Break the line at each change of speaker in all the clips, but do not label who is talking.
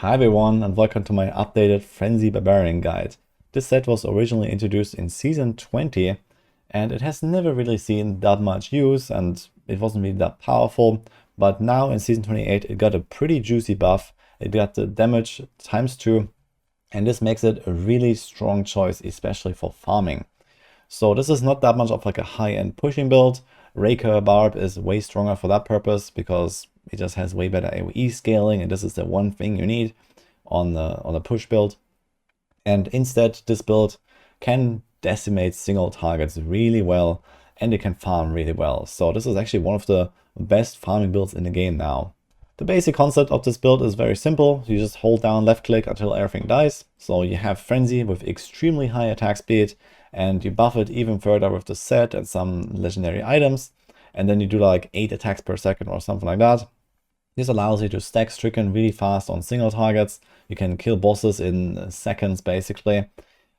Hi everyone and welcome to my updated Frenzy Barbarian guide. This set was originally introduced in Season 20 and it has never really seen that much use and it wasn't really that powerful, but now in Season 28 it got a pretty juicy buff. It got the damage ×2 and this makes it a really strong choice, especially for farming. So this is not that much of like a high-end pushing build. Raker Barb is way stronger for that purpose because it just has way better AoE scaling, and this is the one thing you need on the push build. And instead, this build can decimate single targets really well, and it can farm really well. So this is actually one of the best farming builds in the game now. The basic concept of this build is very simple. You just hold down left click until everything dies. So you have Frenzy with extremely high attack speed, and you buff it even further with the set and some legendary items. And then you do like 8 attacks per second or something like that. This allows you to stack Stricken really fast on single targets. You can kill bosses in seconds basically.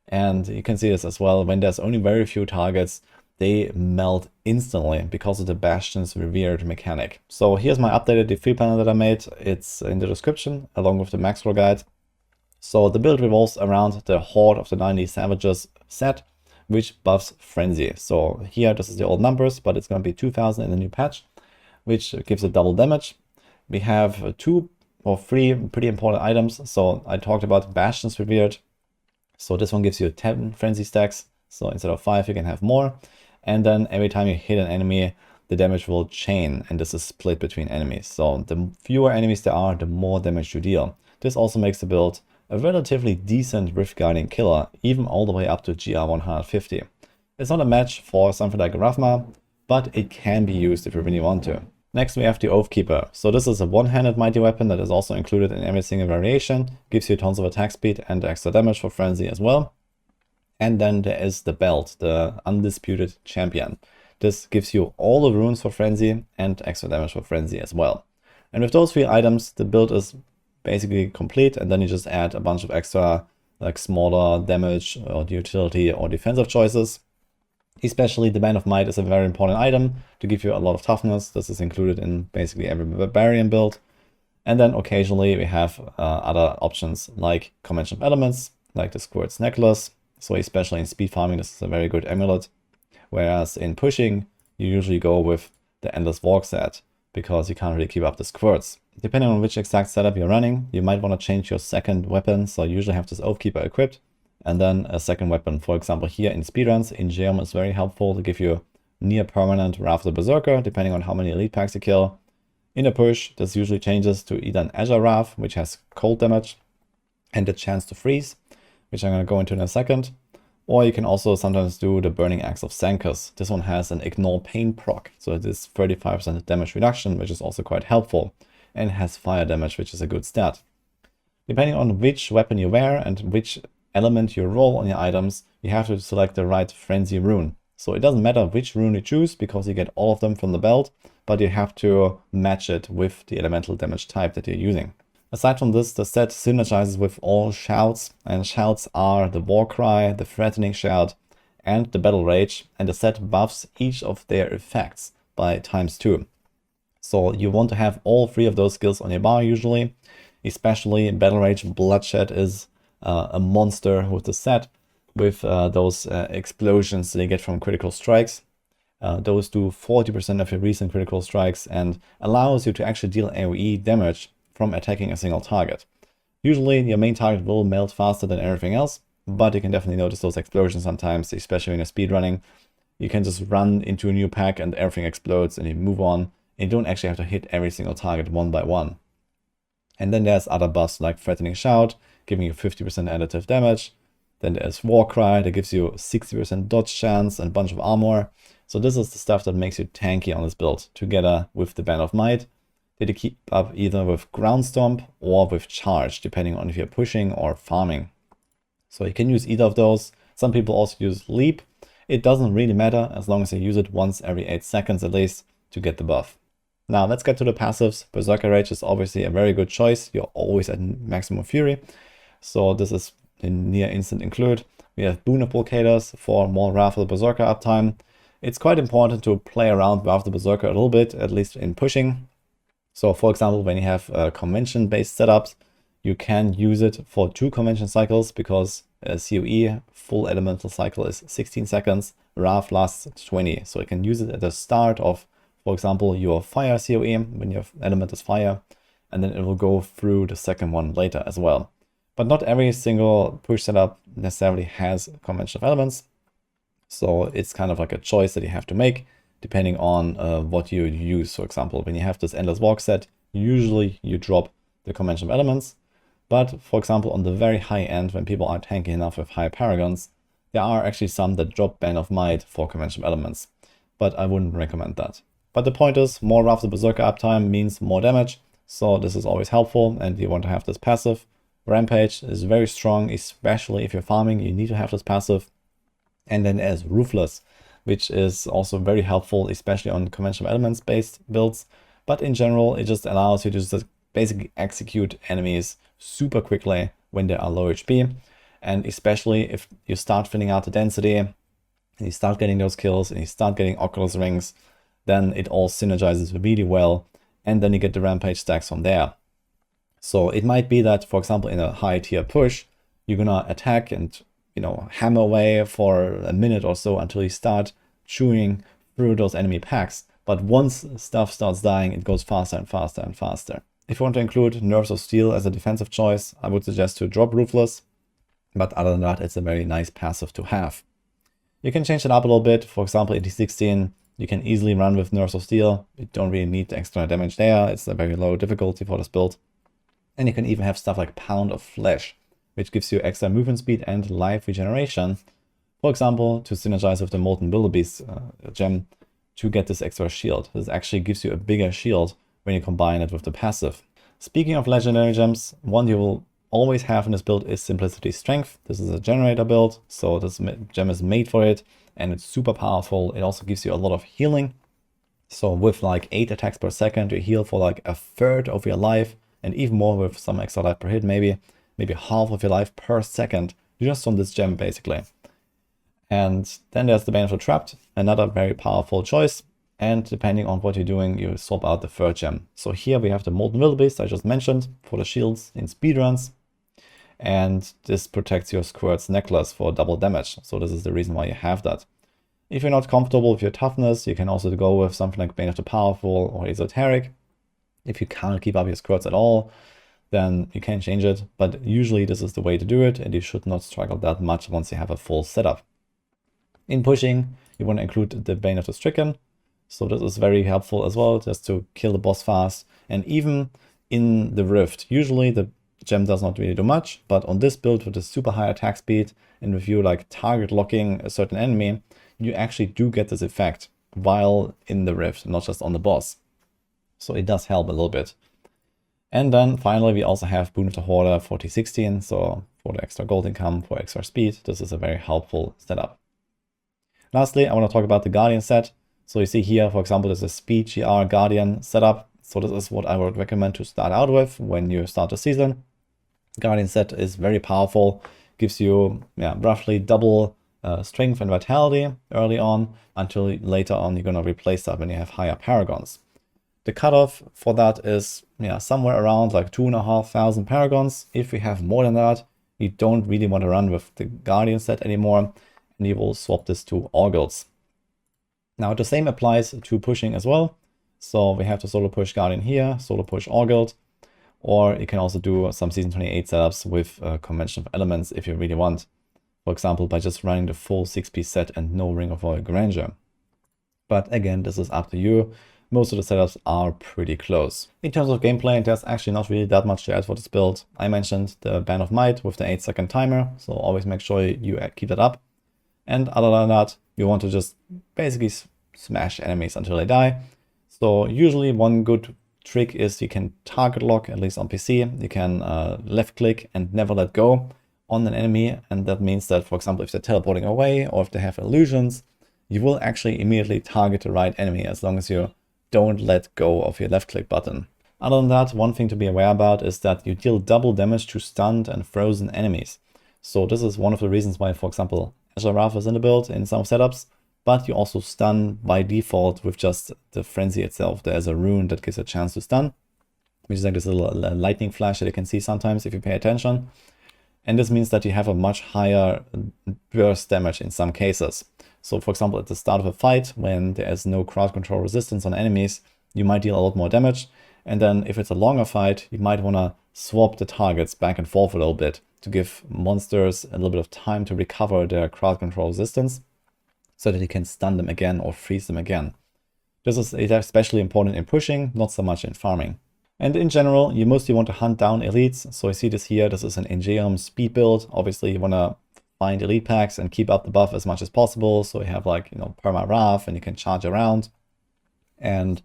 And you can see this as well, when there's only very few targets, they melt instantly because of the Bastion's Revered mechanic. So here's my updated defeat panel that I made. It's in the description along with the max roll guide. So the build revolves around the Horde of the 90 Savages set, which buffs Frenzy. So here, this is the old numbers, but it's going to be 2000 in the new patch, which gives it double damage. We have 2 or 3 pretty important items. So I talked about Bastion's Revered. So this one gives you 10 Frenzy stacks. So instead of 5, you can have more. And then every time you hit an enemy, the damage will chain, and this is split between enemies. So the fewer enemies there are, the more damage you deal. This also makes the build a relatively decent Rift Guardian killer, even all the way up to GR 150. It's not a match for something like Ravma, but it can be used if you really want to. Next we have the Oathkeeper. So this is a one-handed mighty weapon that is also included in every single variation, gives you tons of attack speed and extra damage for Frenzy as well. And then there is the Belt, the Undisputed Champion. This gives you all the runes for Frenzy and extra damage for Frenzy as well. And with those 3 items, the build is basically complete, and then you just add a bunch of extra like smaller damage or utility or defensive choices. Especially the Band of Might is a very important item to give you a lot of toughness. This is included in basically every Barbarian build. And then occasionally we have other options like Convention of Elements, like the Squirt's Necklace. So especially in speed farming, this is a very good amulet. Whereas in pushing, you usually go with the Endless Walk set, because you can't really keep up the squirts. Depending on which exact setup you're running, you might want to change your second weapon. So you usually have this Oathkeeper equipped, and then a second weapon. For example, here in speedruns, Ingeum is very helpful to give you near permanent Wrath of the Berserker, depending on how many elite packs you kill. In a push, this usually changes to either an Azure Wrath, which has cold damage, and the chance to freeze, which I'm going to go into in a second. Or you can also sometimes do the Burning Axe of Sankus. This one has an Ignore Pain proc, so it is 35% damage reduction, which is also quite helpful, and has fire damage, which is a good stat. Depending on which weapon you wear and which element you roll on your items, you have to select the right Frenzy rune. So it doesn't matter which rune you choose, because you get all of them from the belt, but you have to match it with the elemental damage type that you're using. Aside from this, the set synergizes with all shouts, and shouts are the War Cry, the Threatening Shout, and the Battle Rage, and the set buffs each of their effects by ×2. So you want to have all 3 of those skills on your bar usually, especially Battle Rage. Bloodshed is a monster with the set, with those explosions that you get from critical strikes. Those do 40% of your recent critical strikes and allows you to actually deal AoE damage from attacking a single target. Usually your main target will melt faster than everything else, but you can definitely notice those explosions sometimes, especially when you're speedrunning. You can just run into a new pack and everything explodes and you move on, and you don't actually have to hit every single target one by one. And then there's other buffs like Threatening Shout, giving you 50% additive damage. Then there's War Cry that gives you 60% dodge chance and a bunch of armor. So this is the stuff that makes you tanky on this build, together with the Band of Might, that you keep up either with Ground Stomp or with Charge, depending on if you're pushing or farming. So you can use either of those. Some people also use Leap. It doesn't really matter as long as you use it once every 8 seconds at least to get the buff. Now let's get to the passives. Berserker Rage is obviously a very good choice. You're always at maximum fury, so this is in near instant include. We have Boon Applicators for more Wrath of the Berserker uptime. It's quite important to play around with Wrath of the Berserker a little bit, at least in pushing. So for example, when you have convention-based setups, you can use it for 2 convention cycles because a COE full elemental cycle is 16 seconds, Wrath lasts 20. So you can use it at the start of, for example, your fire COE when your element is fire, and then it will go through the second one later as well. But not every single push setup necessarily has convention of elements. So it's kind of like a choice that you have to make depending on what you use. For example, when you have this Endless Walk set, usually you drop the convention of elements. But for example, on the very high end, when people are tanky enough with high paragons, there are actually some that drop Bane of Might for convention of elements. But I wouldn't recommend that. But the point is, more Wrath the Berserker uptime means more damage. So this is always helpful, and you want to have this passive. Rampage is very strong, especially if you're farming, you need to have this passive. And then there's Ruthless, which is also very helpful, especially on conventional elements based builds. But in general, it just allows you to just basically execute enemies super quickly when they are low HP. And especially if you start filling out the density, and you start getting those kills, and you start getting Oculus Rings, then it all synergizes really well. And then you get the Rampage stacks from there. So it might be that, for example, in a high tier push, you're gonna attack and hammer away for a minute or so until you start chewing through those enemy packs. But once stuff starts dying, it goes faster and faster and faster. If you want to include Nerves of Steel as a defensive choice, I would suggest to drop Ruthless. But other than that, it's a very nice passive to have. You can change it up a little bit. For example, in D16, you can easily run with Nerves of Steel. You don't really need the extra damage there. It's a very low difficulty for this build. And you can even have stuff like Pound of Flesh, which gives you extra movement speed and life regeneration. For example, to synergize with the Molten Wildebeest gem to get this extra shield. This actually gives you a bigger shield when you combine it with the passive. Speaking of legendary gems, one you will always have in this build is Simplicity Strength. This is a generator build, so this gem is made for it, and it's super powerful. It also gives you a lot of healing. So with like 8 attacks per second, you heal for like a third of your life, and even more with some extra life per hit, maybe half of your life per second, just on this gem basically. And then there's the Bane of the Trapped, another very powerful choice. And depending on what you're doing, you swap out the third gem. So here we have the Molten Wildebeest I just mentioned for the shields in speedruns. And this protects your Squirt's necklace for double damage. So this is the reason why you have that. If you're not comfortable with your toughness, you can also go with something like Bane of the Powerful or Esoteric. If you can't keep up your Squirts at all, then you can change it. But usually this is the way to do it, and you should not struggle that much once you have a full setup. In pushing, you want to include the Bane of the Stricken. So this is very helpful as well, just to kill the boss fast. And even in the Rift, usually the gem does not really do much, but on this build with the super high attack speed, and if you like target locking a certain enemy, you actually do get this effect while in the Rift, not just on the boss. So it does help a little bit. And then finally, we also have Boon of the Hoarder for T16, so for the extra gold income, for extra speed, this is a very helpful setup. Lastly, I want to talk about the Guardian set. So you see here, for example, there's a Speed GR Guardian setup. So this is what I would recommend to start out with when you start the season. Guardian set is very powerful, gives you roughly double strength and vitality early on, until later on you're going to replace that when you have higher paragons. The cutoff for that is somewhere around like 2,500 paragons. If you have more than that, you don't really want to run with the Guardian set anymore, and you will swap this to Orgulls. Now the same applies to pushing as well. So we have the solo push Guardian here, solo push Orgult, or you can also do some Season 28 setups with a convention of elements if you really want. For example, by just running the full 6-piece set and no Ring of Royal Grandeur. But again, this is up to you. Most of the setups are pretty close. In terms of gameplay, there's actually not really that much to add for this build. I mentioned the Bane of Might with the 8-second timer, so always make sure you keep that up. And other than that, you want to just basically smash enemies until they die. So usually one good trick is you can target lock, at least on PC. You can left click and never let go on an enemy. And that means that, for example, if they're teleporting away or if they have illusions, you will actually immediately target the right enemy as long as you don't let go of your left click button. Other than that, one thing to be aware about is that you deal double damage to stunned and frozen enemies. So this is one of the reasons why, for example, Azure Wrath is in the build in some setups, but you also stun by default with just the frenzy itself. There's a rune that gives a chance to stun. which is like this little lightning flash that you can see sometimes if you pay attention. And this means that you have a much higher burst damage in some cases. So for example, at the start of a fight, when there is no crowd control resistance on enemies, you might deal a lot more damage. And then if it's a longer fight, you might want to swap the targets back and forth a little bit to give monsters a little bit of time to recover their crowd control resistance so that you can stun them again or freeze them again. This is especially important in pushing, not so much in farming. And in general, you mostly want to hunt down elites. So I see this here, this is an Ingeum speed build. Obviously you want to find elite packs and keep up the buff as much as possible. So you have like, Perma Wrath and you can charge around. And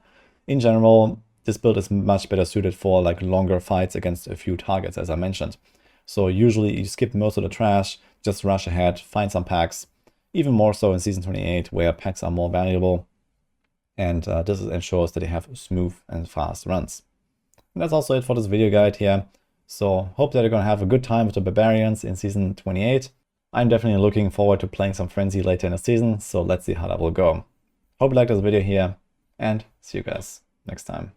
in general, this build is much better suited for like longer fights against a few targets, as I mentioned. So usually you skip most of the trash, just rush ahead, find some packs. Even more so in Season 28, where packs are more valuable. And this ensures that you have smooth and fast runs. And that's also it for this video guide here. So hope that you're going to have a good time with the Barbarians in Season 28. I'm definitely looking forward to playing some Frenzy later in the season, so let's see how that will go. Hope you liked this video here, and see you guys next time.